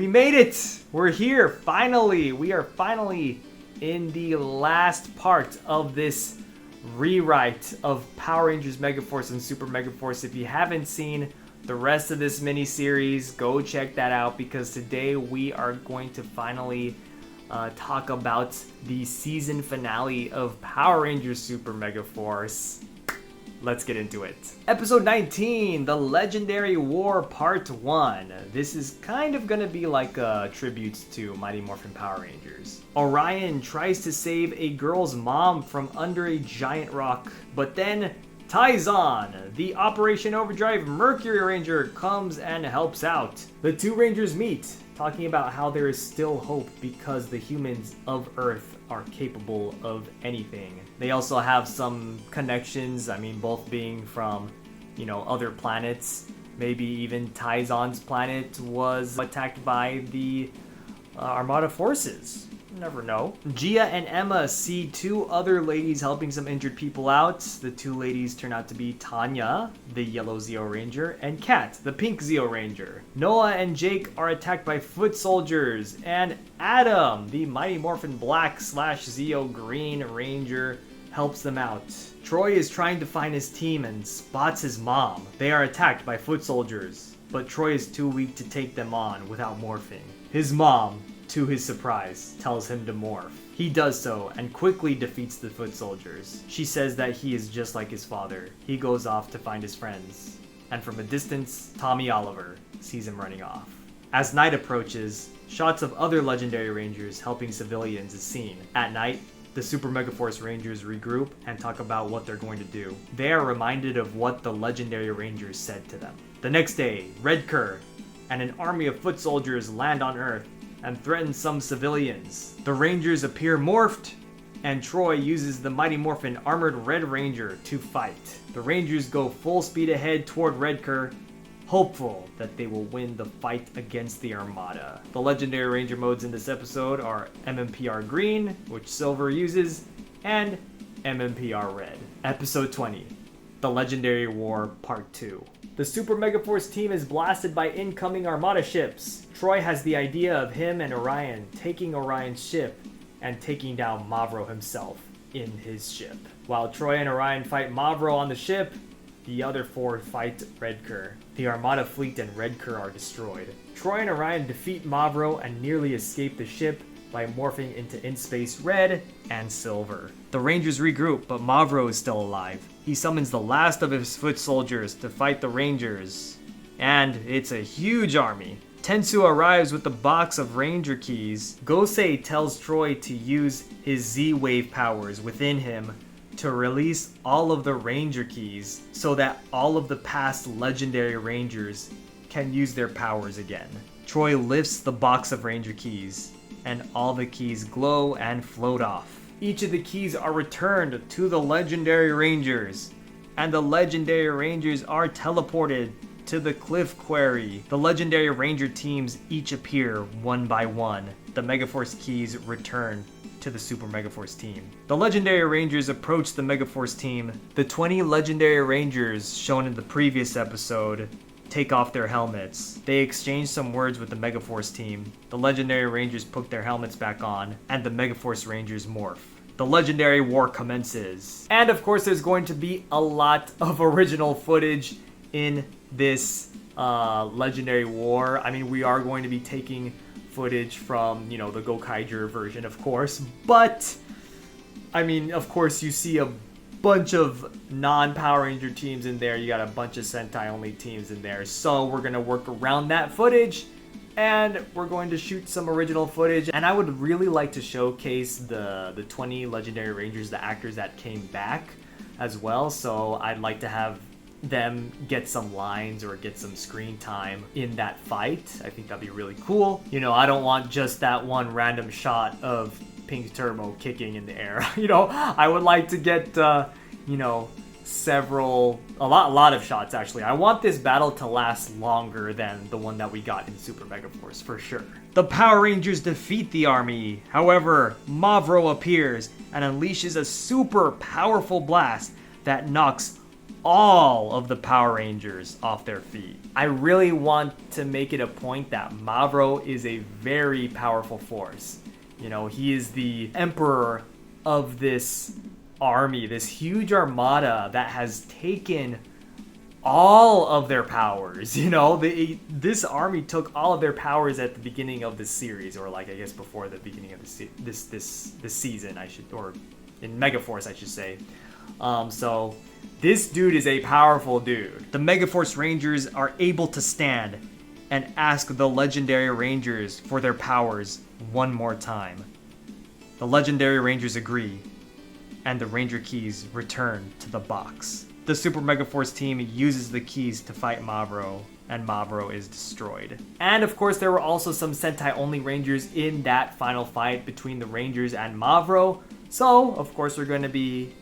made it! We're here, finally! We are finally in the last part of this rewrite of Power Rangers Megaforce and Super Megaforce. If you haven't seen the rest of this mini-series, go check that out, because today we are going to finally talk about the season finale of Power Rangers Super Megaforce. Let's get into it. Episode 19, The Legendary War Part 1. This is kind of gonna be like a tribute to Mighty Morphin Power Rangers. Orion tries to save a girl's mom from under a giant rock, but then Taizan, the Operation Overdrive Mercury Ranger, comes and helps out. The two Rangers meet, talking about how there is still hope because the humans of Earth are capable of anything. They also have some connections, I mean, both being from, other planets. Maybe even Taizan's planet was attacked by the Armada forces. Never know. Gia and Emma see two other ladies helping some injured people out. The two ladies turn out to be Tanya, the yellow Zeo Ranger, and Kat, the pink Zeo Ranger. Noah and Jake are attacked by foot soldiers, and Adam, the Mighty Morphin Black / Zeo Green Ranger, helps them out. Troy is trying to find his team and spots his mom. They are attacked by foot soldiers, but Troy is too weak to take them on without morphing. His mom, to his surprise, tells him to morph. He does so and quickly defeats the foot soldiers. She says that he is just like his father. He goes off to find his friends. And from a distance, Tommy Oliver sees him running off. As night approaches, shots of other Legendary Rangers helping civilians is seen. At night, the Super Megaforce Rangers regroup and talk about what they're going to do. They are reminded of what the Legendary Rangers said to them. The next day, Red Cur and an army of foot soldiers land on Earth and threaten some civilians. The Rangers appear morphed, and Troy uses the Mighty Morphin Armored Red Ranger to fight. The Rangers go full speed ahead toward Red Cur, hopeful that they will win the fight against the Armada. The Legendary Ranger modes in this episode are MMPR Green, which Silver uses, and MMPR Red. Episode 20, The Legendary War Part 2. The Super Megaforce team is blasted by incoming Armada ships. Troy has the idea of him and Orion taking Orion's ship and taking down Mavro himself in his ship. While Troy and Orion fight Mavro on the ship, the other four fight Red Cur. The Armada fleet and Red Cur are destroyed. Troy and Orion defeat Mavro and nearly escape the ship by morphing into In-Space Red and Silver. The Rangers regroup, but Mavro is still alive. He summons the last of his foot soldiers to fight the Rangers. And it's a huge army. Tensu arrives with the box of Ranger keys. Gosei tells Troy to use his Z-Wave powers within him to release all of the Ranger keys so that all of the past Legendary Rangers can use their powers again. Troy lifts the box of Ranger keys, and all the keys glow and float off. Each of the keys are returned to the Legendary Rangers, and the Legendary Rangers are teleported to the Cliff Quarry. The Legendary Ranger teams each appear one by one. The Megaforce keys return to the Super Megaforce team. The Legendary Rangers approach the Megaforce team. The 20 Legendary Rangers shown in the previous episode take off their helmets. They exchange some words with the Megaforce team. The Legendary Rangers put their helmets back on, and the Megaforce Rangers morph. The Legendary War commences. And of course, there's going to be a lot of original footage in this Legendary War. I mean, we are going to be taking footage from, the Gokaiger version, of course. But, I mean, of course, you see a bunch of non-Power Ranger teams in there. You got a bunch of Sentai-only teams in there. So we're going to work around that footage, and we're going to shoot some original footage. And I would really like to showcase the 20 Legendary Rangers, the actors that came back as well. So I'd like to have them get some lines or get some screen time in that fight. I think that'd be really cool. I don't want just that one random shot of Pink Turbo kicking in the air. I would like to get, a lot of shots actually. I want this battle to last longer than the one that we got in Super Megaforce for sure. The Power Rangers defeat the army. However, Mavro appears and unleashes a super powerful blast that knocks all of the Power Rangers off their feet. I really want to make it a point that Mavro is a very powerful force. You know, he is the emperor of this army, this huge armada that has taken all of their powers. You know, this army took all of their powers at the beginning of this series, or like I guess before the beginning of this season, or in Megaforce, I should say. So this dude is a powerful dude. The Megaforce Rangers are able to stand and ask the Legendary Rangers for their powers one more time. The Legendary Rangers agree, and the Ranger keys return to the box. The Super Megaforce team uses the keys to fight Mavro, and Mavro is destroyed. And of course, there were also some Sentai-only Rangers in that final fight between the Rangers and Mavro. So, of course, we're going to be,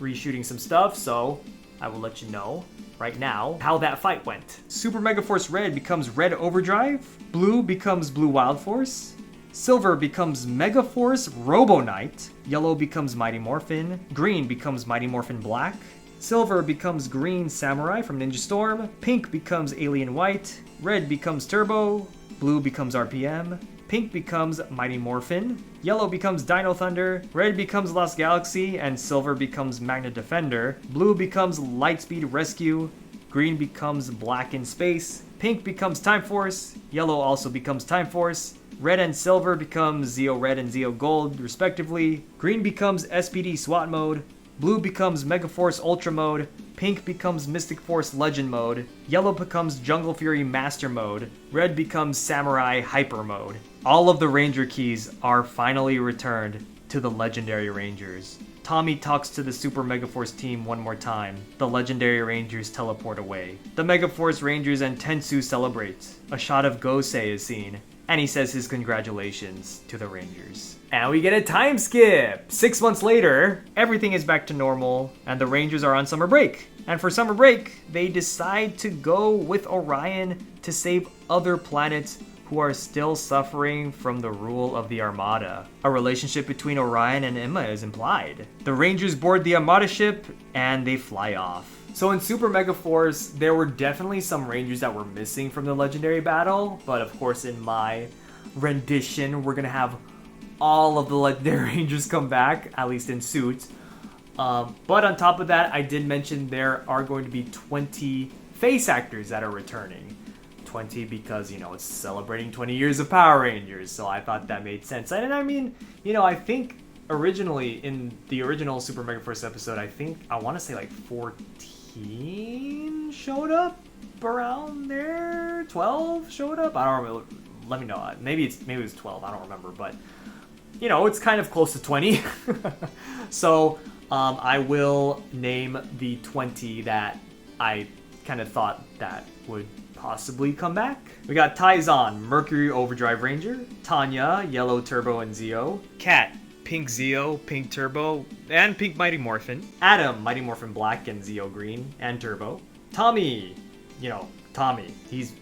reshooting some stuff, so I will let you know right now how that fight went. Super Megaforce Red becomes Red Overdrive, Blue becomes Blue Wild Force, Silver becomes Megaforce Robo Knight, Yellow becomes Mighty Morphin, Green becomes Mighty Morphin Black, Silver becomes Green Samurai from Ninja Storm, Pink becomes Alien White, Red becomes Turbo, Blue becomes RPM, Pink becomes Mighty Morphin, Yellow becomes Dino Thunder, Red becomes Lost Galaxy, and Silver becomes Magna Defender, Blue becomes Lightspeed Rescue, Green becomes Black in Space, Pink becomes Time Force, Yellow also becomes Time Force, Red and Silver becomes Zeo Red and Zeo Gold, respectively, Green becomes SPD SWAT Mode, Blue becomes Megaforce Ultra Mode, Pink becomes Mystic Force Legend Mode, Yellow becomes Jungle Fury Master Mode, Red becomes Samurai Hyper Mode. All of the Ranger keys are finally returned to the Legendary Rangers. Tommy talks to the Super Megaforce team one more time. The Legendary Rangers teleport away. The Megaforce Rangers and Tensu celebrate. A shot of Gosei is seen, and he says his congratulations to the Rangers. And we get a time skip! 6 months later, everything is back to normal, and the Rangers are on summer break. And for summer break, they decide to go with Orion to save other planets who are still suffering from the rule of the Armada. A relationship between Orion and Emma is implied. The Rangers board the Armada ship, and they fly off. So in Super Megaforce, there were definitely some Rangers that were missing from the Legendary battle, but of course in my rendition, we're gonna have all of the Legendary Rangers come back, at least in suit. But on top of that, I did mention there are going to be 20 face actors that are returning. 20 because, it's celebrating 20 years of Power Rangers, so I thought that made sense. And I mean, I think originally, in the original Super Megaforce episode, I want to say like 14 showed up around there? 12 showed up? I don't remember. Let me know. Maybe it was 12. I don't remember, but it's kind of close to 20. So I will name the 20 that I kind of thought that would possibly come back. We got Taizan, Mercury Overdrive Ranger, Tanya, Yellow Turbo and Zeo, Cat, Pink Zeo, Pink Turbo, and Pink Mighty Morphin, Adam, Mighty Morphin Black and Zeo Green and Turbo, Tommy, Tommy, he's,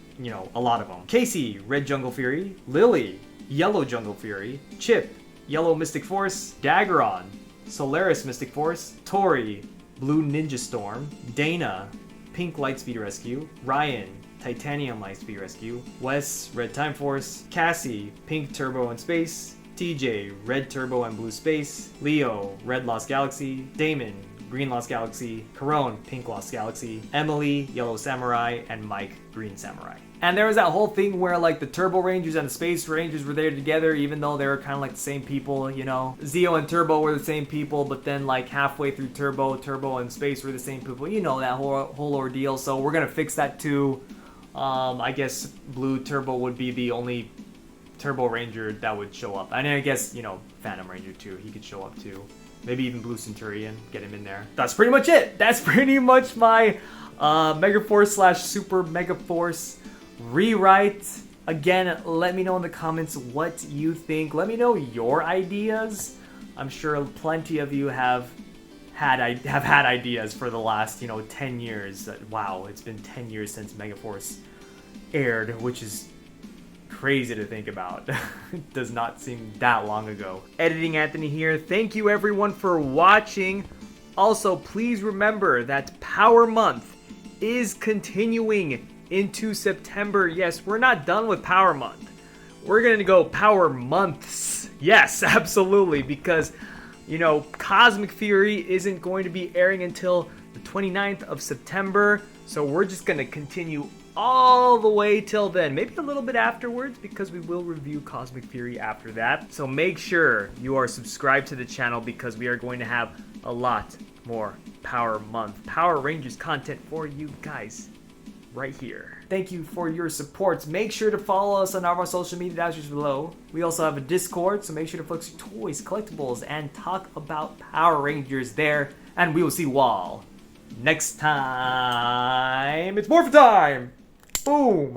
a lot of them, Casey, Red Jungle Fury, Lily, Yellow Jungle Fury, Chip, Yellow Mystic Force, Daggeron, Solaris Mystic Force, Tori, Blue Ninja Storm, Dana, Pink Lightspeed Rescue, Ryan, Titanium Lightspeed Rescue, Wes, Red Time Force, Cassie, Pink Turbo and Space, TJ, Red Turbo and Blue Space, Leo, Red Lost Galaxy, Damon, Green Lost Galaxy, Corone, Pink Lost Galaxy, Emily, Yellow Samurai, and Mike, Green Samurai. And there was that whole thing where like the Turbo Rangers and the Space Rangers were there together, even though they were kind of like the same people, Zeo and Turbo were the same people, but then like halfway through Turbo and Space were the same people, that whole ordeal. So we're gonna fix that too. I guess Blue Turbo would be the only Turbo Ranger that would show up. And I guess, Phantom Ranger too, he could show up too. Maybe even Blue Centurion, get him in there. That's pretty much it. That's pretty much my Megaforce / Super Megaforce rewrite. Again, let me know in the comments what you think. Let me know your ideas. I'm sure plenty of you have had ideas for the last 10 years. Wow, it's been 10 years since Megaforce aired, which is crazy to think about. It does not seem that long ago. Editing Anthony here. Thank you everyone for watching. Also, please remember that Power Month is continuing into September. Yes, we're not done with Power Month. We're going to go Power Months. Yes, absolutely, because, you know, Cosmic Fury isn't going to be airing until the 29th of September. So we're just going to continue all the way till then, maybe a little bit afterwards, because we will review Cosmic Fury after that. So make sure you are subscribed to the channel, because we are going to have a lot more Power Month, Power Rangers content for you guys right here. Thank you for your support. Make sure to follow us on our social media dashes below. We also have a Discord, so make sure to flex your toys, collectibles, and talk about Power Rangers there. And we will see you all next time. It's morphin' time! Boom!